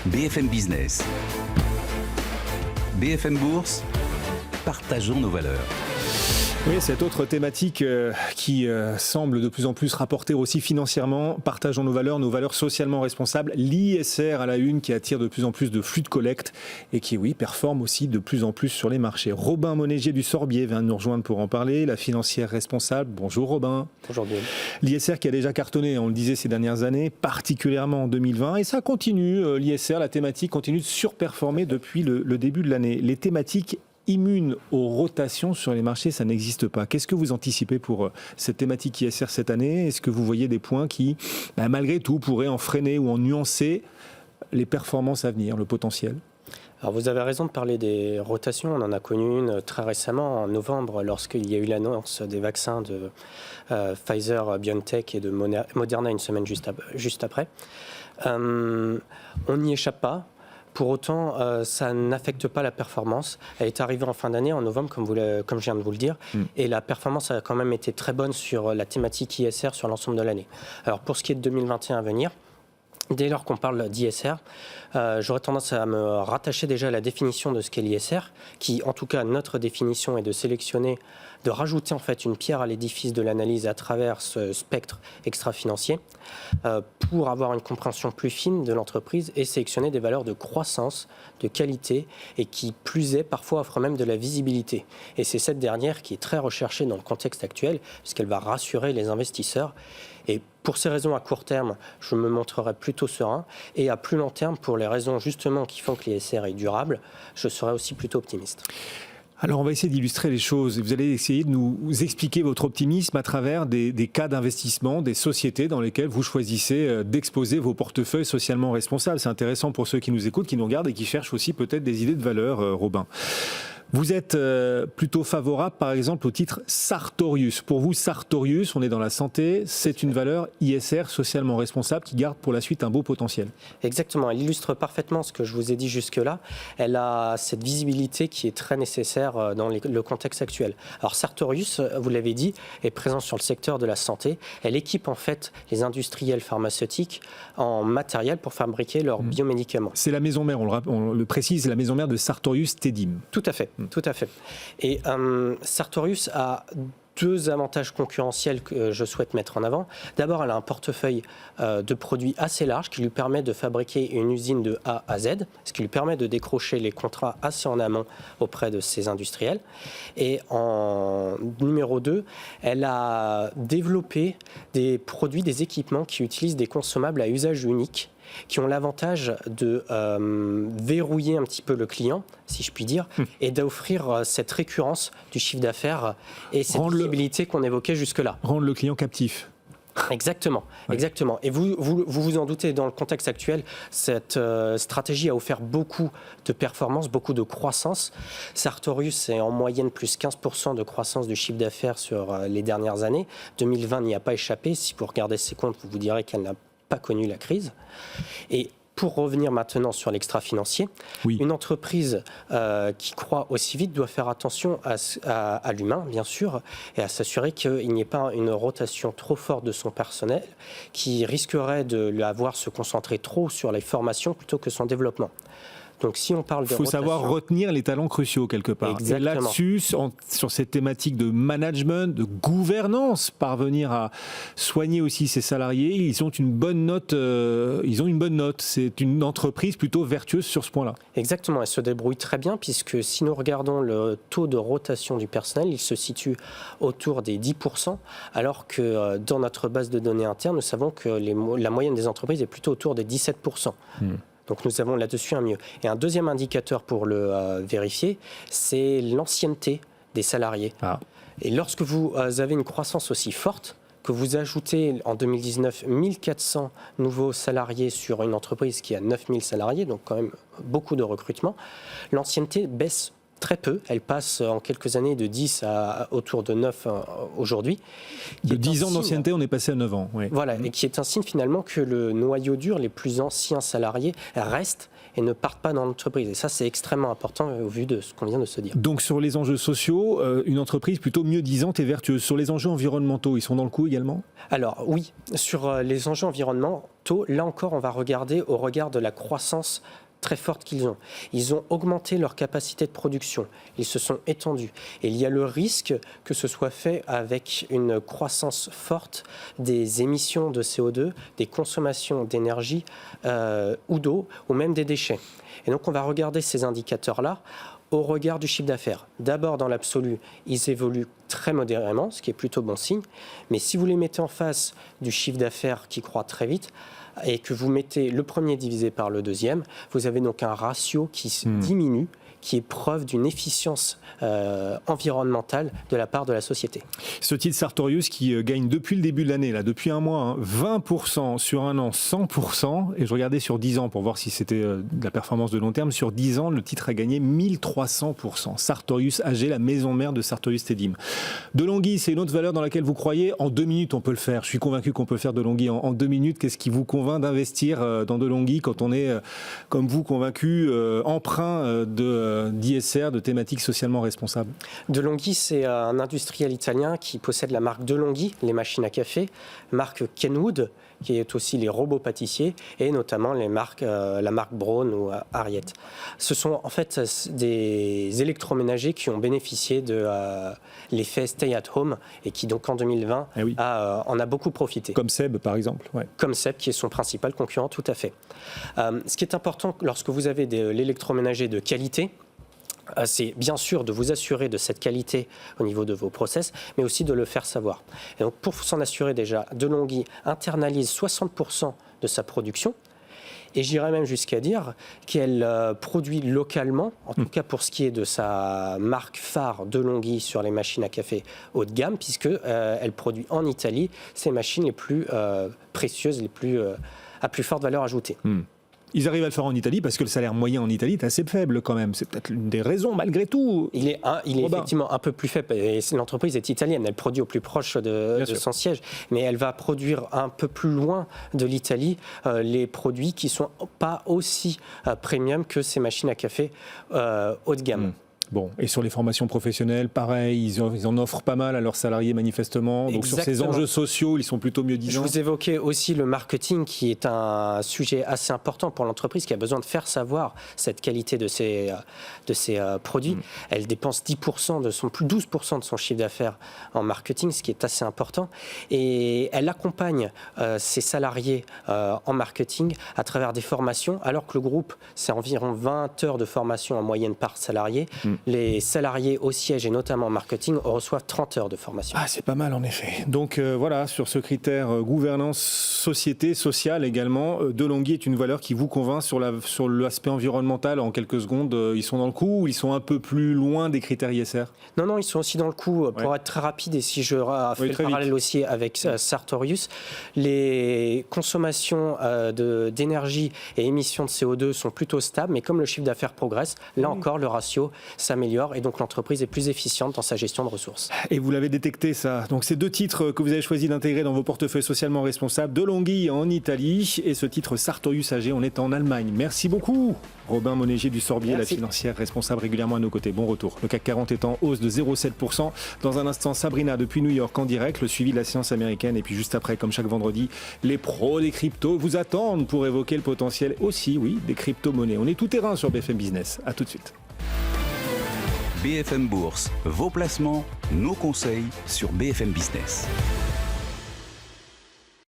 BFM Business. BFM Bourse, partageons nos valeurs. Oui, cette autre thématique qui semble de plus en plus rapporter aussi financièrement, partageons nos valeurs socialement responsables, l'ISR à la une qui attire de plus en plus de flux de collecte et qui, oui, performe aussi de plus en plus sur les marchés. Robin Monégier du Sorbier vient nous rejoindre pour en parler, la financière responsable. Bonjour Robin. Bonjour Guillaume. L'ISR qui a déjà cartonné, on le disait ces dernières années, particulièrement en 2020 et ça continue, l'ISR, la thématique continue de surperformer depuis le début de l'année. Les thématiques immune aux rotations sur les marchés, ça n'existe pas. Qu'est-ce que vous anticipez pour cette thématique ISR cette année ? Est-ce que vous voyez des points qui, malgré tout, pourraient en freiner ou en nuancer les performances à venir, le potentiel ? Alors vous avez raison de parler des rotations. On en a connu une très récemment, en novembre, lorsqu'il y a eu l'annonce des vaccins de Pfizer, BioNTech et de Moderna une semaine juste après. On n'y échappe pas. Pour autant, ça n'affecte pas la performance. Elle est arrivée en fin d'année, en novembre, comme je viens de vous le dire. Et la performance a quand même été très bonne sur la thématique ISR sur l'ensemble de l'année. Alors pour ce qui est de 2021 à venir, dès lors qu'on parle d'ISR, j'aurais tendance à me rattacher déjà à la définition de ce qu'est l'ISR, qui, en tout cas, notre définition est de sélectionner, de rajouter en fait une pierre à l'édifice de l'analyse à travers ce spectre extra-financier pour avoir une compréhension plus fine de l'entreprise et sélectionner des valeurs de croissance, de qualité et qui, plus est, parfois offrent même de la visibilité. Et c'est cette dernière qui est très recherchée dans le contexte actuel, puisqu'elle va rassurer les investisseurs. Et pour ces raisons, à court terme, je me montrerai plutôt serein. Et à plus long terme, pour les raisons justement qui font que l'ISR est durable, je serai aussi plutôt optimiste. Alors on va essayer d'illustrer les choses. Vous allez essayer de nous expliquer votre optimisme à travers des cas d'investissement, des sociétés dans lesquelles vous choisissez d'exposer vos portefeuilles socialement responsables. C'est intéressant pour ceux qui nous écoutent, qui nous regardent et qui cherchent aussi peut-être des idées de valeur, Robin. Vous êtes plutôt favorable, par exemple, au titre Sartorius. Pour vous, Sartorius, on est dans la santé, c'est une valeur ISR socialement responsable qui garde pour la suite un beau potentiel. Exactement, elle illustre parfaitement ce que je vous ai dit jusque-là. Elle a cette visibilité qui est très nécessaire dans le contexte actuel. Alors Sartorius, vous l'avez dit, est présent sur le secteur de la santé. Elle équipe en fait les industriels pharmaceutiques en matériel pour fabriquer leurs biomédicaments. C'est la maison mère, on le précise, la maison mère de Sartorius Tedim. Tout à fait. Tout à fait. Et Sartorius a deux avantages concurrentiels que je souhaite mettre en avant. D'abord, elle a un portefeuille de produits assez large qui lui permet de fabriquer une usine de A à Z, ce qui lui permet de décrocher les contrats assez en amont auprès de ses industriels. Et en numéro 2, elle a développé des produits, des équipements qui utilisent des consommables à usage unique, qui ont l'avantage de verrouiller un petit peu le client, si je puis dire, et d'offrir cette récurrence du chiffre d'affaires et cette visibilité qu'on évoquait jusque-là. Rendre le client captif. Exactement, ouais. Exactement. Et vous en doutez, dans le contexte actuel, cette stratégie a offert beaucoup de performance, beaucoup de croissance. Sartorius est en moyenne plus 15% de croissance du chiffre d'affaires sur les dernières années. 2020 n'y a pas échappé. Si vous regardez ses comptes, vous direz qu'elle n'a pas connu la crise. Et pour revenir maintenant sur l'extra-financier, oui. Une entreprise qui croît aussi vite doit faire attention à l'humain, bien sûr, et à s'assurer qu'il n'y ait pas une rotation trop forte de son personnel qui risquerait de la voir se concentrer trop sur les formations plutôt que son développement. Donc, si on parle de rotation, savoir retenir les talents cruciaux quelque part. Exactement. Et là-dessus, sur cette thématique de management, de gouvernance, parvenir à soigner aussi ses salariés, ils ont une bonne note. C'est une entreprise plutôt vertueuse sur ce point-là. Exactement, elle se débrouille très bien puisque si nous regardons le taux de rotation du personnel, il se situe autour des 10%, alors que dans notre base de données interne, nous savons que la moyenne des entreprises est plutôt autour des 17%. Donc nous avons là-dessus un mieux. Et un deuxième indicateur pour le vérifier, c'est l'ancienneté des salariés. Et lorsque vous avez une croissance aussi forte, que vous ajoutez en 2019 1400 nouveaux salariés sur une entreprise qui a 9000 salariés, donc quand même beaucoup de recrutement, l'ancienneté baisse très peu. Elle passe en quelques années de 10 à autour de 9 aujourd'hui. De 10 ans d'ancienneté, on est passé à 9 ans. Oui. Voilà, et qui est un signe finalement que le noyau dur, les plus anciens salariés, restent et ne partent pas dans l'entreprise. Et ça, c'est extrêmement important au vu de ce qu'on vient de se dire. Donc sur les enjeux sociaux, une entreprise plutôt mieux disante et vertueuse. Sur les enjeux environnementaux, ils sont dans le coup également ? Alors oui, sur les enjeux environnementaux, là encore, on va regarder au regard de la croissance très forte qu'ils ont. Ils ont augmenté leur capacité de production, ils se sont étendus. Et il y a le risque que ce soit fait avec une croissance forte des émissions de CO2, des consommations d'énergie ou d'eau, ou même des déchets. Et donc on va regarder ces indicateurs-là au regard du chiffre d'affaires. D'abord, dans l'absolu, ils évoluent très modérément, ce qui est plutôt bon signe. Mais si vous les mettez en face du chiffre d'affaires qui croît très vite, et que vous mettez le premier divisé par le deuxième, vous avez donc un ratio qui diminue, qui est preuve d'une efficience environnementale de la part de la société. Ce titre Sartorius qui gagne depuis le début de l'année, là, depuis un mois, 20% sur un an, 100%, et je regardais sur 10 ans pour voir si c'était de la performance de long terme, sur 10 ans, le titre a gagné 1300%. Sartorius AG, la maison mère de Sartorius Tedim. Delonghi, c'est une autre valeur dans laquelle vous croyez. En 2 minutes, on peut le faire. Je suis convaincu qu'on peut faire Delonghi en 2 minutes. Qu'est-ce qui vous convainc d'investir dans Delonghi quand on est, comme vous, convaincu, emprunt d'ISR, de thématiques socialement responsables? Delonghi, c'est un industriel italien qui possède la marque Delonghi, les machines à café, marque Kenwood, qui est aussi les robots pâtissiers, et notamment la marque Braun ou Harriet. Ce sont en fait des électroménagers qui ont bénéficié de l'effet stay at home et qui donc en 2020 en a beaucoup profité. Comme Seb par exemple. Ouais. Comme Seb qui est son principal concurrent, tout à fait. Ce qui est important lorsque vous avez l'électroménager de qualité, c'est bien sûr de vous assurer de cette qualité au niveau de vos process, mais aussi de le faire savoir. Et donc pour s'en assurer déjà, Delonghi internalise 60% de sa production, et j'irais même jusqu'à dire qu'elle produit localement, en tout cas pour ce qui est de sa marque phare Delonghi sur les machines à café haut de gamme, puisqu'elle produit en Italie ces machines les plus précieuses, à plus forte valeur ajoutée. Ils arrivent à le faire en Italie parce que le salaire moyen en Italie est assez faible quand même. C'est peut-être l'une des raisons malgré tout. Il est effectivement un peu plus faible. Et l'entreprise est italienne, elle produit au plus proche de son siège. Mais elle va produire un peu plus loin de l'Italie les produits qui ne sont pas aussi premium que ces machines à café haut de gamme. Bon, et sur les formations professionnelles, pareil, ils en offrent pas mal à leurs salariés manifestement. Donc sur ces enjeux sociaux, ils sont plutôt mieux disants. Je vous évoquais aussi le marketing qui est un sujet assez important pour l'entreprise qui a besoin de faire savoir cette qualité de ses produits. Elle dépense 12% de son chiffre d'affaires en marketing, ce qui est assez important. Et elle accompagne ses salariés en marketing à travers des formations, alors que le groupe, c'est environ 20 heures de formation en moyenne par salarié. Les salariés au siège et notamment en marketing reçoivent 30 heures de formation. Ah, c'est pas mal en effet. Donc voilà, sur ce critère gouvernance, société, sociale également, Delonghi est une valeur qui vous convainc sur l'aspect environnemental en quelques secondes. Ils sont dans le coup ou ils sont un peu plus loin des critères ISR? Non, ils sont aussi dans le coup. Pour être très rapide, et si je fais le parallèle aussi avec Sartorius, les consommations d'énergie et émissions de CO2 sont plutôt stables, mais comme le chiffre d'affaires progresse, là encore le ratio s'améliore et donc l'entreprise est plus efficiente dans sa gestion de ressources. Et vous l'avez détecté ça. Donc ces 2 titres que vous avez choisi d'intégrer dans vos portefeuilles socialement responsables, Delonghi en Italie et ce titre Sartorius AG, on est en Allemagne. Merci beaucoup Robin Monégier du Sorbier, la financière responsable régulièrement à nos côtés. Bon retour. Le CAC 40 est en hausse de 0,7%. Dans un instant, Sabrina depuis New York en direct, le suivi de la séance américaine et puis juste après, comme chaque vendredi, les pros des cryptos vous attendent pour évoquer le potentiel aussi, des crypto-monnaies. On est tout terrain sur BFM Business. À tout de suite. BFM Bourse, vos placements, nos conseils sur BFM Business.